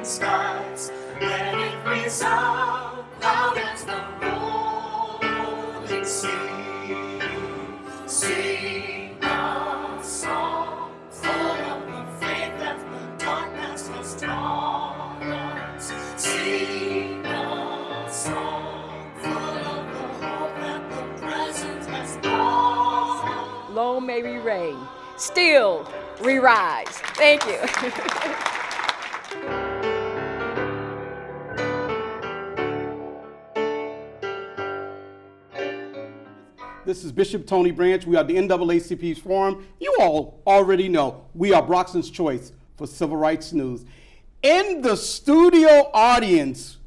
skies. Let it resound loud as the rolling sea. Sing a song full of the faith that the darkness has taught us. Sing a song full of the hope that the present has brought. Long may we reign, still we rise. Thank you. This is Bishop Tony Branch. We are the NAACP Forum. You all already know we are Brockton's choice for civil rights news. In the studio audience,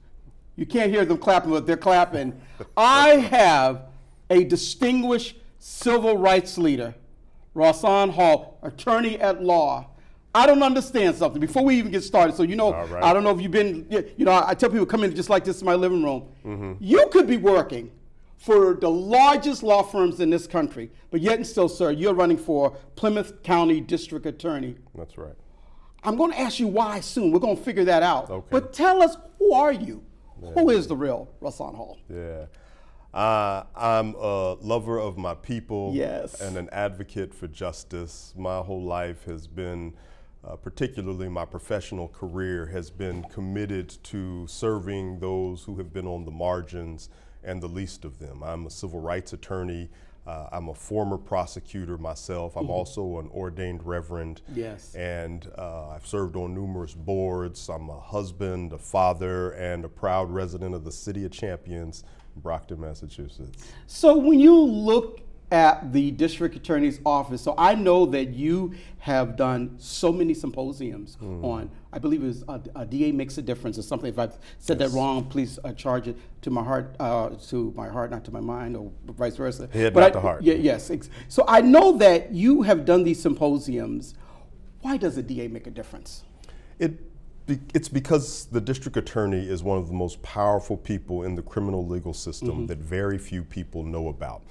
you can't hear them clapping, but they're clapping. I have a distinguished civil rights leader, Rahsaan Hall, attorney at law. I don't understand something before we even get started. So, right. I don't know if you've been, I tell people come in just like this in my living room. Mm-hmm. You could be working for the largest law firms in this country, but yet and still, sir, you're running for Plymouth County District Attorney. That's right. I'm going to ask you why soon. We're going to figure that out. Okay. But tell us, who are you? Yeah. Who is the real Rahsaan Hall? Yeah. I'm a lover of my people. Yes. And an advocate for justice. My whole life has been, particularly my professional career, has been committed to serving those who have been on the margins and the least of them. I'm a civil rights attorney. I'm a former prosecutor myself. I'm also an ordained reverend. Yes. And I've served on numerous boards. I'm a husband, a father, and a proud resident of the City of Champions, Brockton, Massachusetts. So when you look at the district attorney's office, so I know that you have done so many symposiums on, I believe it was a DA Makes a Difference or something. If I've said that wrong, please charge it to my heart, not to my mind, or vice versa. Head, not the heart. Yeah, yes. So I know that you have done these symposiums. Why does a DA make a difference? It's because the district attorney is one of the most powerful people in the criminal legal system that very few people know about.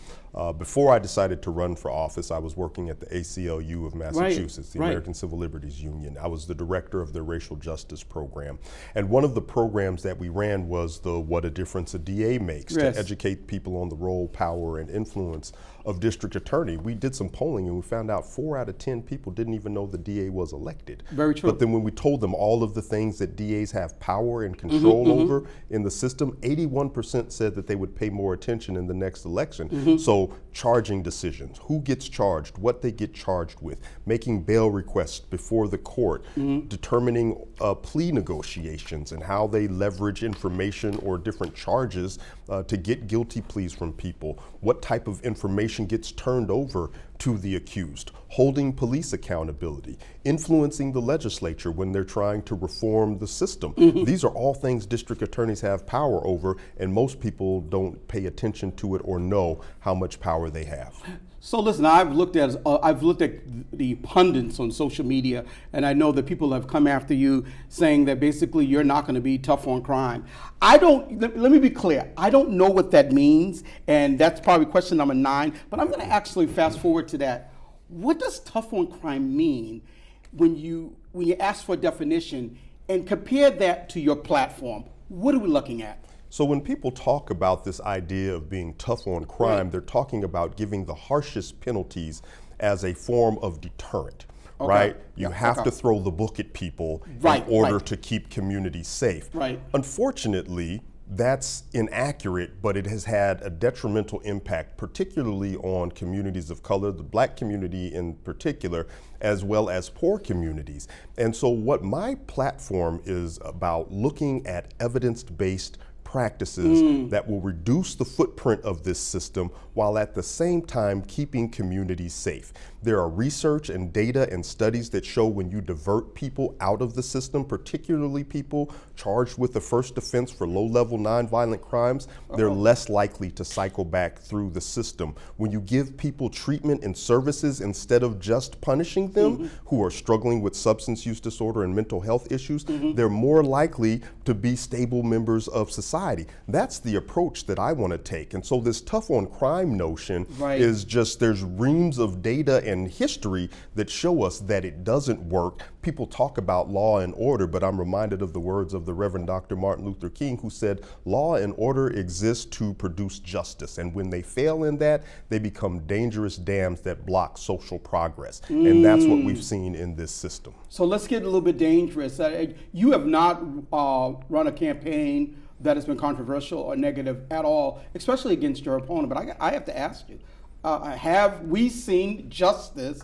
Before I decided to run for office, I was working at the ACLU of Massachusetts, the American Civil Liberties Union. I was the director of their racial justice program. And one of the programs that we ran was the What a Difference a DA Makes, to educate people on the role, power, and influence of district attorney. We did some polling and we found out 4 out of 10 people didn't even know the DA was elected. Very true. But then when we told them all of the things that DAs have power and control over in the system, 81% said that they would pay more attention in the next election. So charging decisions, who gets charged, what they get charged with, making bail requests before the court, determining plea negotiations and how they leverage information or different charges to get guilty pleas from people, what type of information gets turned over to the accused, holding police accountability, influencing the legislature when they're trying to reform the system. These are all things district attorneys have power over, and most people don't pay attention to it or know how much power they have. So listen, I've looked at the pundits on social media, and I know that people have come after you saying that basically you're not going to be tough on crime. Let me be clear, I don't know what that means, and that's probably question number 9, but I'm going to actually fast forward to that. What does tough on crime mean when you ask for a definition and compare that to your platform? What are we looking at? So when people talk about this idea of being tough on crime, they're talking about giving the harshest penalties as a form of deterrent, right? You have to throw the book at people in order to keep communities safe. Unfortunately, that's inaccurate, but it has had a detrimental impact, particularly on communities of color, the Black community in particular, as well as poor communities. And so what my platform is about, looking at evidence-based practices that will reduce the footprint of this system while at the same time keeping communities safe. There are research and data and studies that show when you divert people out of the system, particularly people charged with the first offense for low-level nonviolent crimes, they're less likely to cycle back through the system. When you give people treatment and services instead of just punishing them, who are struggling with substance use disorder and mental health issues, they're more likely to be stable members of society. society. That's the approach that I want to take. And so this tough on crime notion is just, there's reams of data and history that show us that it doesn't work. People talk about law and order, but I'm reminded of the words of the Reverend Dr. Martin Luther King, who said, law and order exist to produce justice. And when they fail in that, they become dangerous dams that block social progress. And that's what we've seen in this system. So let's get a little bit dangerous. You have not run a campaign that has been controversial or negative at all, especially against your opponent. But I have to ask you, have we seen justice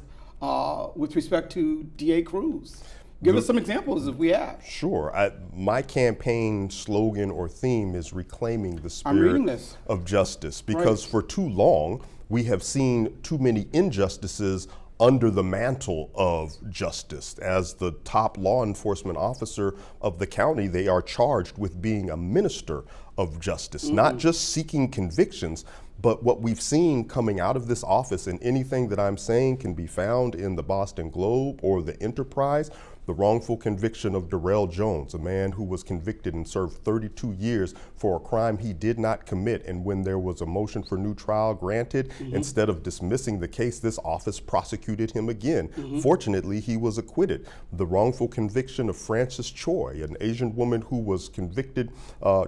with respect to D.A. Cruz? Give us some examples if we have. Sure. My campaign slogan or theme is reclaiming the spirit of justice, because for too long we have seen too many injustices under the mantle of justice. As the top law enforcement officer of the county, they are charged with being a minister of justice, not just seeking convictions, but what we've seen coming out of this office, and anything that I'm saying can be found in the Boston Globe or the Enterprise. The wrongful conviction of Darrell Jones, a man who was convicted and served 32 years for a crime he did not commit. And when there was a motion for new trial granted, instead of dismissing the case, this office prosecuted him again. Fortunately, he was acquitted. The wrongful conviction of Frances Choi, an Asian woman who was convicted,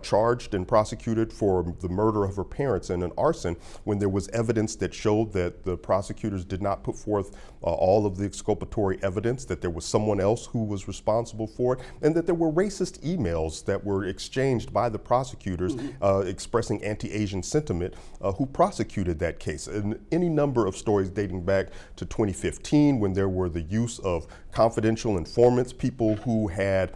charged and prosecuted for the murder of her parents and an arson, when there was evidence that showed that the prosecutors did not put forth all of the exculpatory evidence, that there was someone else who was responsible for it, and that there were racist emails that were exchanged by the prosecutors expressing anti-Asian sentiment, who prosecuted that case. And any number of stories dating back to 2015, when there were the use of confidential informants, people who had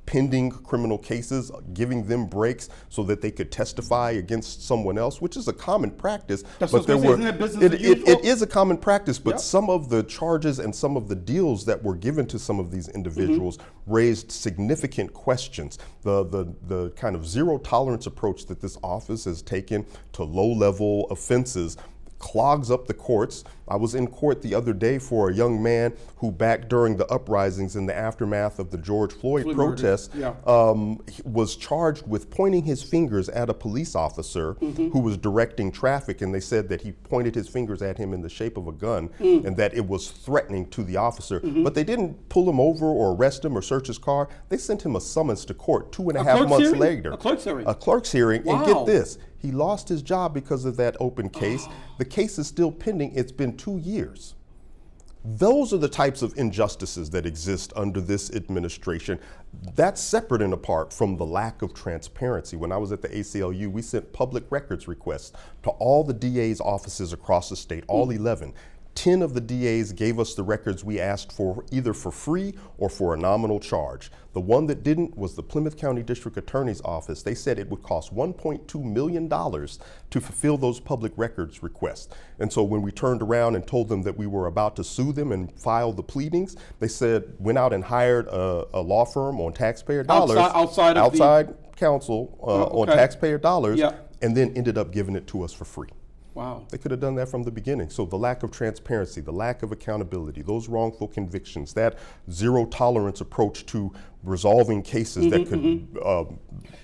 pending criminal cases, giving them breaks so that they could testify against someone else, which is a common practice. But there were, it is a common practice, but some of the charges and some of the deals that were given to some of these individuals raised significant questions. The kind of zero tolerance approach that this office has taken to low-level offenses clogs up the courts. I was in court the other day for a young man who, back during the uprisings in the aftermath of the George Floyd protests, was charged with pointing his fingers at a police officer who was directing traffic, and they said that he pointed his fingers at him in the shape of a gun and that it was threatening to the officer. But they didn't pull him over or arrest him or search his car. They sent him a summons to court 2.5 months later. A clerk's hearing. A clerk's hearing. And get this, he lost his job because of that open case. The case is still pending. It's been 2 years. Those are the types of injustices that exist under this administration. That's separate and apart from the lack of transparency. When I was at the ACLU, we sent public records requests to all the DA's offices across the state, all 11. 10 of the DAs gave us the records we asked for, either for free or for a nominal charge. The one that didn't was the Plymouth County District Attorney's Office. They said it would cost $1.2 million to fulfill those public records requests. And so when we turned around and told them that we were about to sue them and file the pleadings, they said, went out and hired a law firm on taxpayer dollars, outside counsel on taxpayer dollars, and then ended up giving it to us for free. Wow. They could have done that from the beginning. So the lack of transparency, the lack of accountability, those wrongful convictions, that zero tolerance approach to resolving cases that could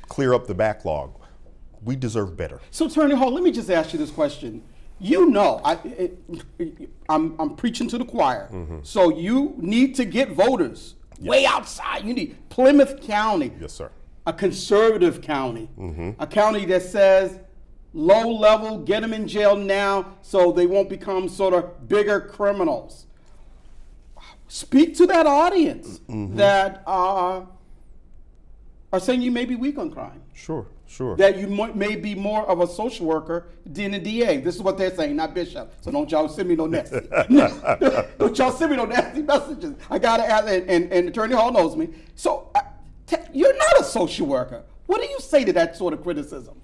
clear up the backlog, we deserve better. So Attorney Hall, let me just ask you this question. You know, I'm preaching to the choir. So you need to get voters way outside. You need Plymouth County. Yes, sir. A conservative county. A county that says, low level, get them in jail now so they won't become sort of bigger criminals. Speak to that audience that are saying you may be weak on crime. Sure, sure. That you may be more of a social worker than a DA. This is what they're saying, not Bishop. So don't y'all send me no nasty. Don't y'all send me no nasty messages. I gotta ask, and Attorney Hall knows me. So you're not a social worker. What do you say to that sort of criticism?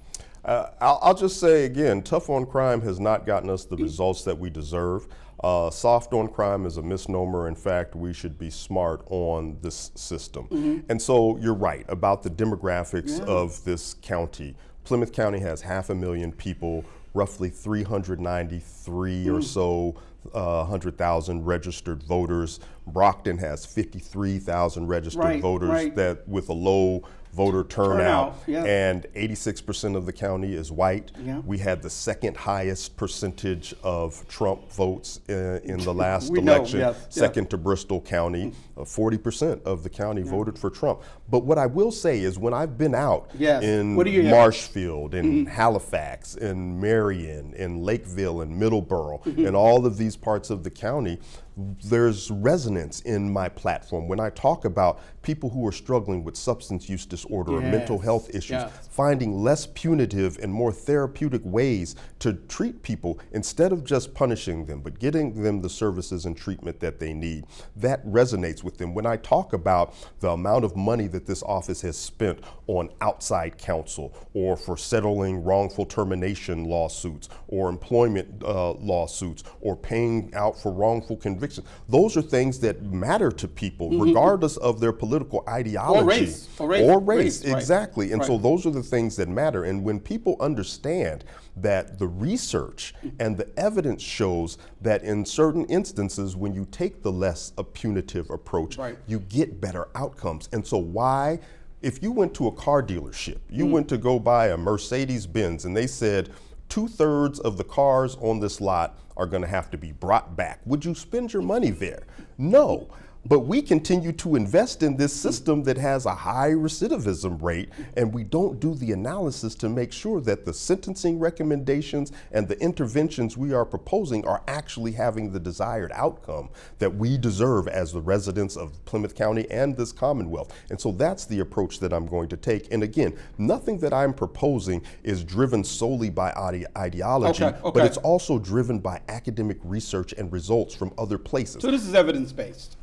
I'll just say again, tough on crime has not gotten us the results that we deserve. Soft on crime is a misnomer. In fact, we should be smart on this system. And so you're right about the demographics of this county. Plymouth County has 500,000 people, roughly 393 or so 100,000 registered voters. Brockton has 53,000 registered voters that with a low voter turnout, yeah. and 86% of the county is white. Yeah. We had the second highest percentage of Trump votes in the last We know, election, yes, second to Bristol County. 40% of the county voted for Trump. But what I will say is when I've been out Yes. in What do you hear? Marshfield, in Halifax, in Marion, in Lakeville, in Middleborough, in all of these parts of the county, there's resonance in my platform. When I talk about people who are struggling with substance use disorder or mental health issues, Yes. finding less punitive and more therapeutic ways to treat people instead of just punishing them, but getting them the services and treatment that they need. That resonates with them. When I talk about the amount of money that this office has spent on outside counsel or for settling wrongful termination lawsuits or employment lawsuits or paying out for wrongful convictions, those are things that matter to people regardless of their political ideology Or race. Right. exactly. And so Right. those are the things that matter. And when people understand that the research and the evidence shows that in certain instances, when you take the less punitive approach, Right. you get better outcomes. And so why, if you went to a car dealership, you went to go buy a Mercedes-Benz and they said 2/3 of the cars on this lot are going to have to be brought back, would you spend your money there? No. But we continue to invest in this system that has a high recidivism rate, and we don't do the analysis to make sure that the sentencing recommendations and the interventions we are proposing are actually having the desired outcome that we deserve as the residents of Plymouth County and this Commonwealth. And so that's the approach that I'm going to take. And again, nothing that I'm proposing is driven solely by ideology, Okay. but it's also driven by academic research and results from other places. So this is evidence-based.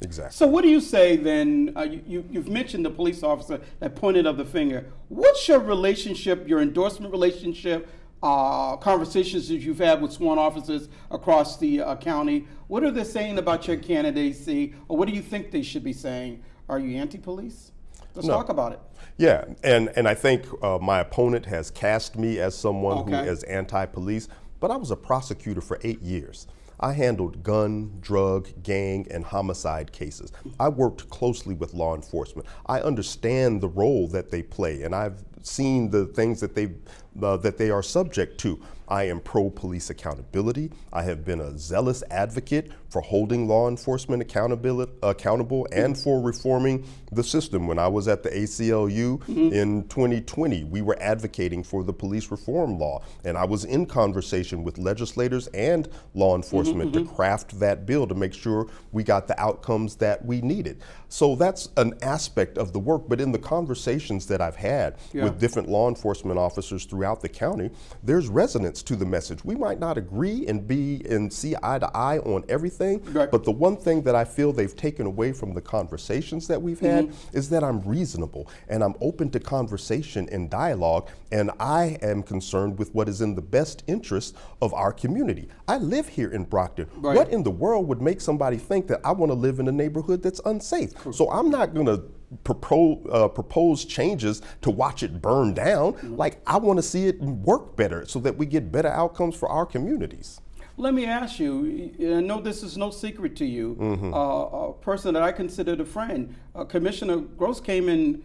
Exactly. So what do you say then? You've mentioned the police officer that pointed up the finger. What's your relationship, your endorsement relationship, conversations that you've had with sworn officers across the county? What are they saying about your candidacy, or what do you think they should be saying? Are you anti-police? Let's talk about it. Yeah, and I think my opponent has cast me as someone who is anti-police, but I was a prosecutor for 8 years. I handled gun, drug, gang, and homicide cases. I worked closely with law enforcement. I understand the role that they play, and I've seen the things that they are subject to. I am pro-police accountability. I have been a zealous advocate for holding law enforcement accountable and for reforming the system. When I was at the ACLU in 2020, we were advocating for the police reform law, and I was in conversation with legislators and law enforcement to craft that bill to make sure we got the outcomes that we needed. So that's an aspect of the work, but in the conversations that I've had with different law enforcement officers throughout the county, there's resonance to the message. We might not agree and see eye to eye on everything, but the one thing that I feel they've taken away from the conversations that we've had is that I'm reasonable and I'm open to conversation and dialogue, and I am concerned with what is in the best interest of our community. I live here in Brockton. What in the world would make somebody think that I want to live in a neighborhood that's unsafe? So I'm not going to propose changes to watch it burn down. Like, I want to see it work better so that we get better outcomes for our communities. Let me ask you, I know this is no secret to you, a person that I considered a friend, Commissioner Gross came in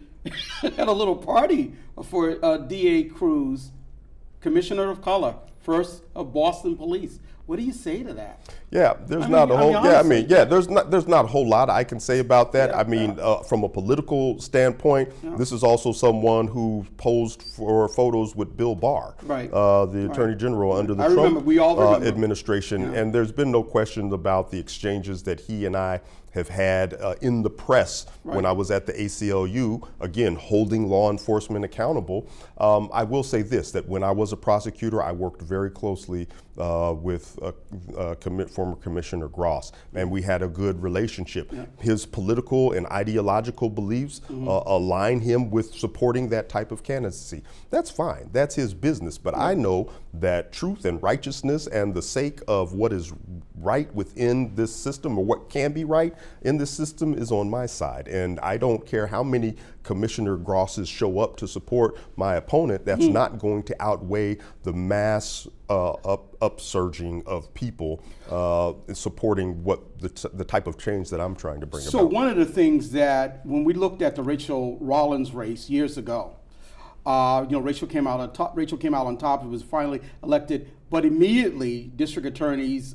at a little party for DA Cruz, Commissioner of Color, first of Boston Police. What do you say to that? Yeah, there's not a whole lot I can say about that. From a political standpoint, this is also someone who posed for photos with Bill Barr, the Attorney General under the Trump administration. And there's been no question about the exchanges that he and I have had in the press when I was at the ACLU, again, holding law enforcement accountable. I will say this, that when I was a prosecutor, I worked very closely with former Commissioner Gross, and we had a good relationship. His political and ideological beliefs align him with supporting that type of candidacy. That's fine, that's his business, but I know that truth and righteousness and the sake of what is right within this system, or what can be right in this system, is on my side. And I don't care how many Commissioner Grosses show up to support my opponent, that's not going to outweigh the mass upsurging of people supporting what the type of change that I'm trying to bring about. So one of the things that when we looked at the Rachel Rollins race years ago, Rachel came out on top. Rachel came out on top. It was finally elected, but immediately district attorneys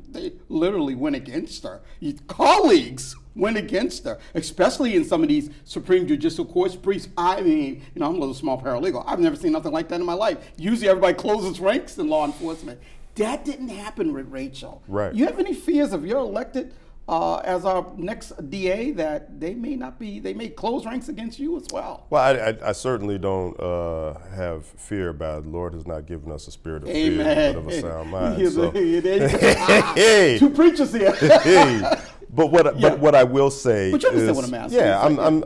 they literally went against her. Colleagues went against her, especially in some of these Supreme Judicial Courts briefs. I mean, I'm a little small paralegal. I've never seen nothing like that in my life. Usually everybody closes ranks in law enforcement. That didn't happen with Rachel. Right. You have any fears if you're elected as our next DA that they may close ranks against you as well? Well, I certainly don't have fear about it. The Lord has not given us a spirit of fear, but of a sound mind. So. Hey. Two preachers here. Hey. But what I will say but you understand is, what I'm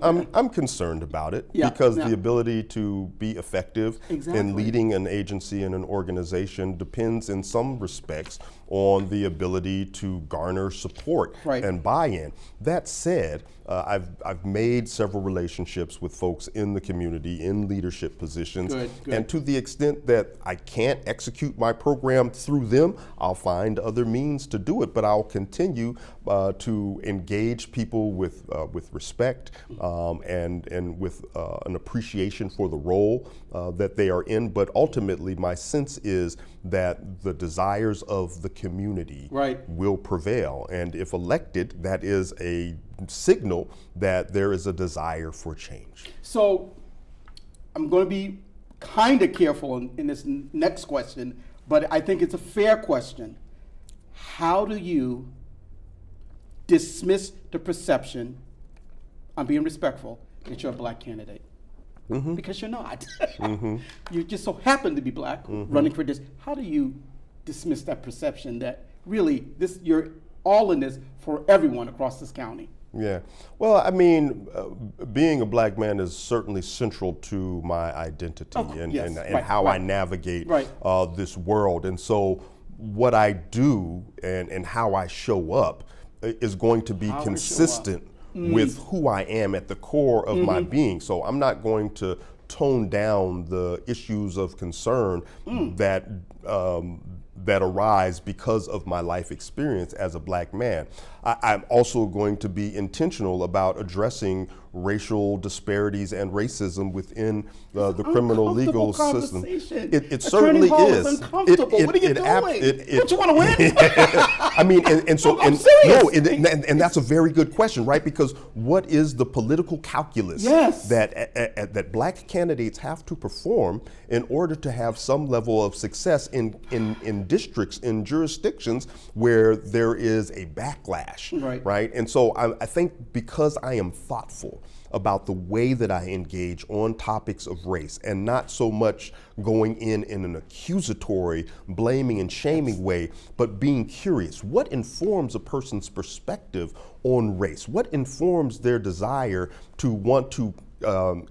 asking. I'm concerned about it Yeah, because yeah. the ability to be effective Exactly. in leading an agency and an organization depends in some respects on the ability to garner support Right. and buy-in. That said, I've made several relationships with folks in the community in leadership positions, Good. and to the extent that I can't execute my program through them, I'll find other means to do it. But I'll continue to engage people with respect and with an appreciation for the role that they are in. But ultimately, my sense is that the desires of the community Right. will prevail, and if elected, that is a signal that there is a desire for change. So I'm going to be kind of careful in this next question, but I think it's a fair question. How do you dismiss the perception, I'm being respectful, that you're a black candidate? Mm-hmm. Because you're not. Mm-hmm. You just so happen to be black, running for this. How do you dismiss that perception that really you're all in this for everyone across this county? Yeah. Well, I mean, being a black man is certainly central to my identity and right, how right. I navigate Right. this world. And so what I do and how I show up is going to be consistent with who I am at the core of my being. So I'm not going to tone down the issues of concern that arise because of my life experience as a black man. I'm also going to be intentional about addressing racial disparities and racism within the criminal legal system. It certainly is. Uncomfortable. What are you doing? Don't you want to win? I mean, and so I'm serious. and that's a very good question, right? Because what is the political calculus Yes. that black candidates have to perform in order to have some level of success in districts, in jurisdictions where there is a backlash, right? And so I think because I am thoughtful about the way that I engage on topics of race and not so much going in an accusatory, blaming and shaming way, but being curious. What informs a person's perspective on race? What informs their desire to want to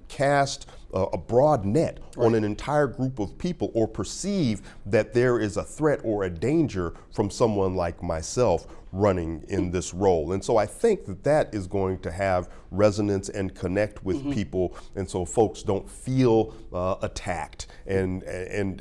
cast a broad net on an entire group of people or perceive that there is a threat or a danger from someone like myself running in this role? And so I think that is going to have resonance and connect with people, and so folks don't feel attacked and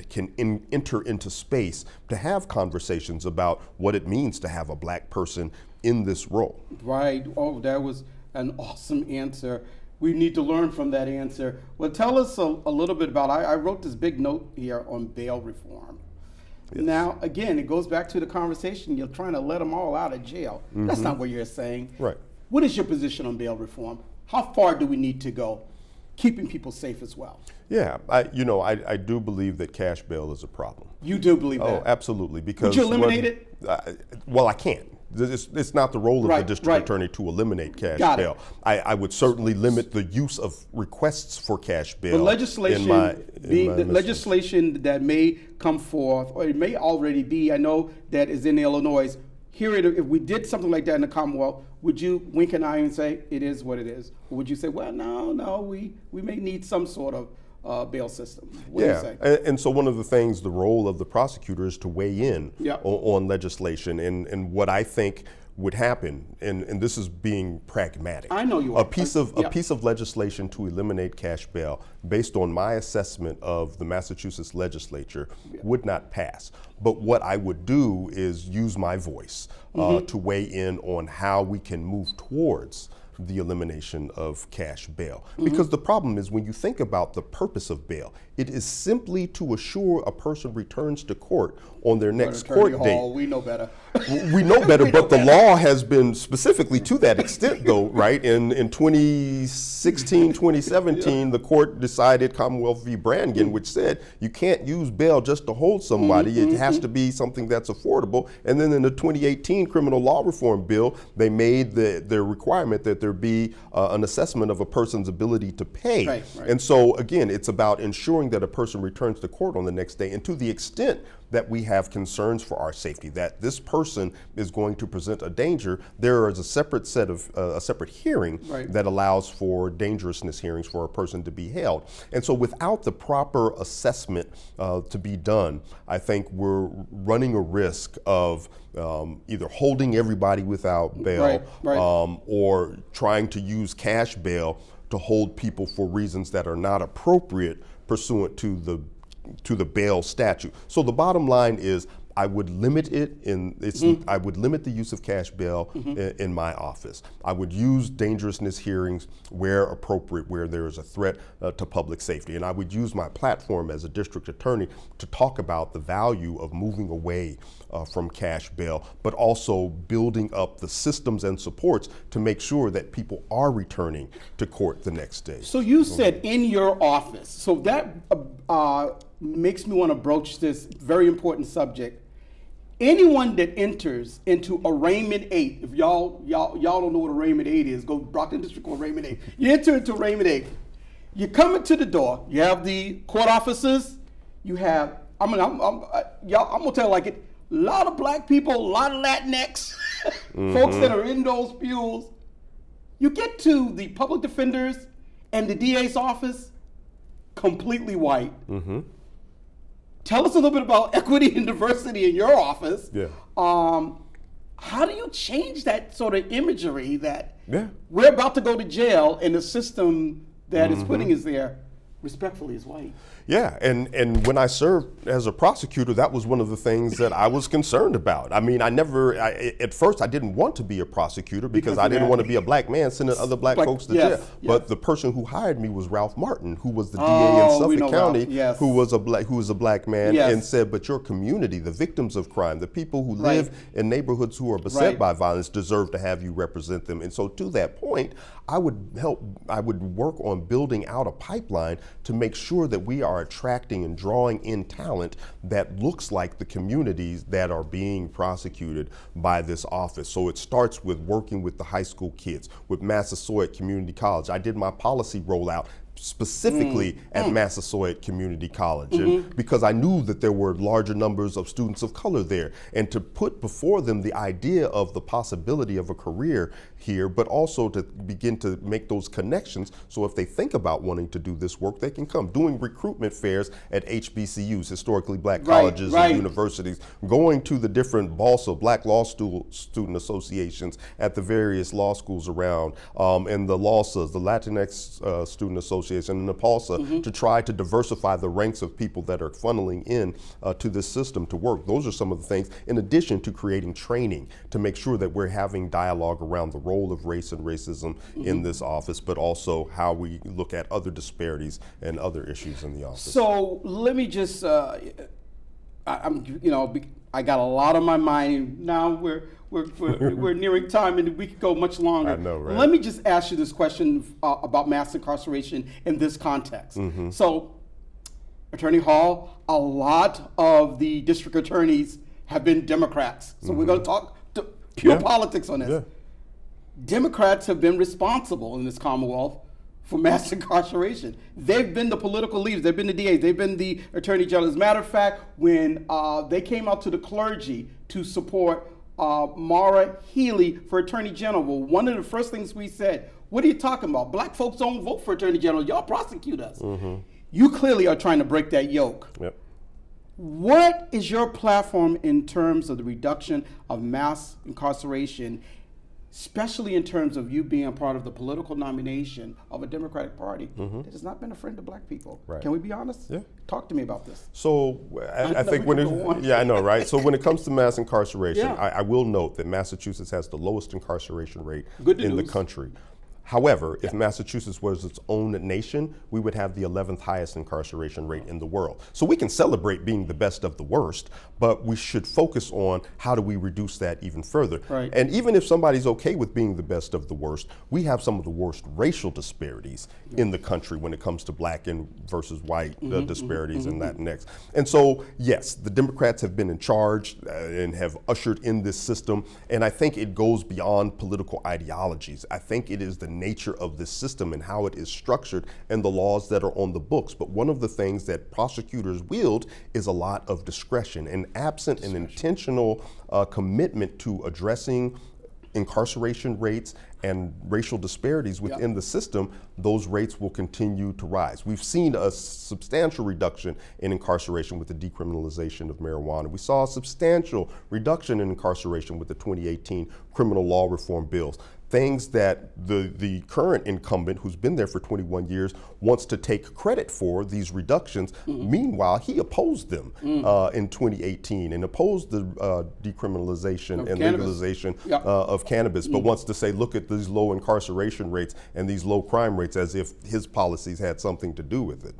can enter into space to have conversations about what it means to have a black person in this role. Right. Oh, that was an awesome answer. We need to learn from that answer. Well, tell us a little bit about, I wrote this big note here on bail reform. Yes. Now, again, it goes back to the conversation. You're trying to let them all out of jail. That's not what you're saying. Right. What is your position on bail reform? How far do we need to go, keeping people safe as well? Yeah, I do believe that cash bail is a problem. You do believe that? Oh, absolutely. Because would you eliminate it? Well, I can't. It's not the role of the district attorney to eliminate cash bail. I would certainly limit the use of requests for cash bail. But legislation that may come forth, or it may already be, I know that is in Illinois. If we did something like that in the Commonwealth, would you wink an eye and say it is what it is? Or would you say, well, no, we may need some sort of bail system? What do you say? And so one of the things, the role of the prosecutor is to weigh in on legislation. And what I think would happen, and this is being pragmatic. I know you are. A piece of legislation to eliminate cash bail, based on my assessment of the Massachusetts legislature, would not pass. But what I would do is use my voice to weigh in on how we can move towards the elimination of cash bail. Because the problem is, when you think about the purpose of bail, it is simply to assure a person returns to court on their next court date. We know better. We know better, but the law has been specifically to that extent, though, right? In 2016, 2017, the court decided, Commonwealth v. Brannigan, which said you can't use bail just to hold somebody. It has to be something that's affordable. And then in the 2018 criminal law reform bill, they made the requirement that there be an assessment of a person's ability to pay. Right. And so, again, it's about ensuring that a person returns to court on the next day. And to the extent that we have concerns for our safety, that this person is going to present a danger, there is a separate set of a separate hearing that allows for dangerousness hearings for a person to be held. And so without the proper assessment to be done, I think we're running a risk of either holding everybody without bail or trying to use cash bail to hold people for reasons that are not appropriate pursuant to the bail statute. So the bottom line is, I would limit it I would limit the use of cash bail in my office. I would use dangerousness hearings where appropriate, where there is a threat to public safety. And I would use my platform as a district attorney to talk about the value of moving away from cash bail, but also building up the systems and supports to make sure that people are returning to court the next day. So you said in your office. So that makes me want to broach this very important subject. Anyone that enters into arraignment 8, if y'all don't know what arraignment 8 is, go Brockton District Court arraignment 8. You enter into arraignment 8. You come into the door. You have the court officers. You have I'm gonna tell you like it. A lot of black people, a lot of Latinx folks that are in those pews. You get to the public defenders and the DA's office, completely white. Tell us a little bit about equity and diversity in your office. How do you change that sort of imagery that we're about to go to jail and the system that is putting us there respectfully is white? Yeah, and when I served as a prosecutor, that was one of the things that I was concerned about. I mean, at first I didn't want to be a prosecutor because I didn't want to be a black man sending other black folks to jail. But the person who hired me was Ralph Martin, who was the DA in Suffolk County, who was a black man, and said, but your community, the victims of crime, the people who live in neighborhoods who are beset by violence deserve to have you represent them. And so to that point, I would work on building out a pipeline to make sure that we are attracting and drawing in talent that looks like the communities that are being prosecuted by this office. So it starts with working with the high school kids, with Massasoit Community College. I did my policy rollout specifically at Massasoit Community College, and because I knew that there were larger numbers of students of color there, and to put before them the idea of the possibility of a career here, but also to begin to make those connections so if they think about wanting to do this work, they can come. Doing recruitment fairs at HBCUs, historically black colleges and universities, going to the different BALSA, Black Law Student Associations at the various law schools around, and the LAWSAs, the Latinx Student Association, and the PALSA, to try to diversify the ranks of people that are funneling in to this system to work. Those are some of the things, in addition to creating training to make sure that we're having dialogue around the role of race and racism in this office, but also how we look at other disparities and other issues in the office. So let me just, I got a lot on my mind. Now we're nearing time, and we could go much longer. I know, right? Let me just ask you this question about mass incarceration in this context. So, Attorney Hall, a lot of the district attorneys have been Democrats. So we're going to talk pure politics on this. Democrats have been responsible in this Commonwealth for mass incarceration. They've been the political leaders, they've been the DAs, they've been the Attorney General. As a matter of fact, when they came out to the clergy to support Maura Healey for Attorney General, one of the first things we said, what are you talking about? Black folks don't vote for Attorney General, y'all prosecute us. You clearly are trying to break that yoke. What is your platform in terms of the reduction of mass incarceration, especially in terms of you being a part of the political nomination of a Democratic Party that has not been a friend to black people? Right. Can we be honest? Yeah. Talk to me about this. So I think we can go on. yeah, I know, right? So when it comes to mass incarceration, Yeah. I will note that Massachusetts has the lowest incarceration rate Good in the news. country. However, if Massachusetts was its own nation, we would have the 11th highest incarceration rate in the world. So we can celebrate being the best of the worst, but we should focus on how do we reduce that even further. Right. And even if somebody's okay with being the best of the worst, we have some of the worst racial disparities in the country when it comes to black and versus white disparities and Latinx. And so, yes, the Democrats have been in charge and have ushered in this system, and I think it goes beyond political ideologies. I think it is the nature of this system and how it is structured and the laws that are on the books. But one of the things that prosecutors wield is a lot of discretion, and absent an intentional commitment to addressing incarceration rates and racial disparities within the system, those rates will continue to rise. We've seen a substantial reduction in incarceration with the decriminalization of marijuana. We saw a substantial reduction in incarceration with the 2018 criminal law reform bills. Things that the current incumbent, who's been there for 21 years, wants to take credit for these reductions. Meanwhile, he opposed them in 2018 and opposed the decriminalization and cannabis. legalization of cannabis, but wants to say, look at these low incarceration rates and these low crime rates as if his policies had something to do with it.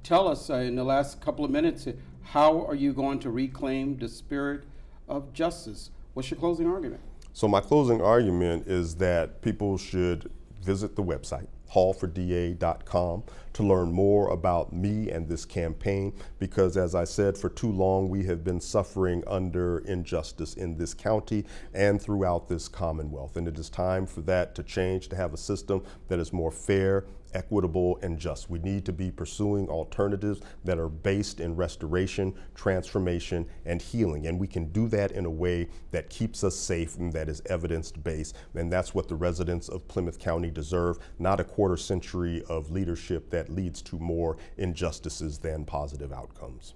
Tell us in the last couple of minutes, how are you going to reclaim the spirit of justice? What's your closing argument? So my closing argument is that people should visit the website, hallforda.com, to learn more about me and this campaign, because as I said, for too long we have been suffering under injustice in this county and throughout this Commonwealth. And it is time for that to change, to have a system that is more fair, equitable, and just. We need to be pursuing alternatives that are based in restoration, transformation, and healing. And we can do that in a way that keeps us safe and that is evidence-based. And that's what the residents of Plymouth County deserve, not a quarter century of leadership that leads to more injustices than positive outcomes.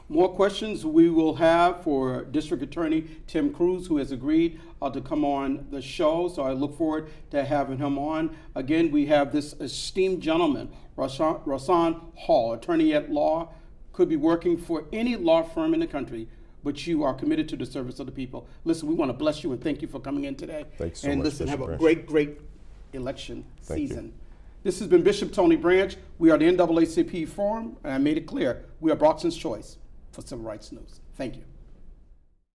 More questions we will have for District Attorney Tim Cruz, who has agreed to come on the show. So I look forward to having him on. Again, we have this esteemed gentleman, Rahsaan Hall, attorney at law, could be working for any law firm in the country, but you are committed to the service of the people. Listen, we want to bless you and thank you for coming in today. Thanks so and much, listen, Bishop have a Branch. great election Thank season. you. This has been Bishop Tony Branch. We are the NAACP Forum, and I made it clear, we are Brockton's choice for Civil Rights News. Thank you.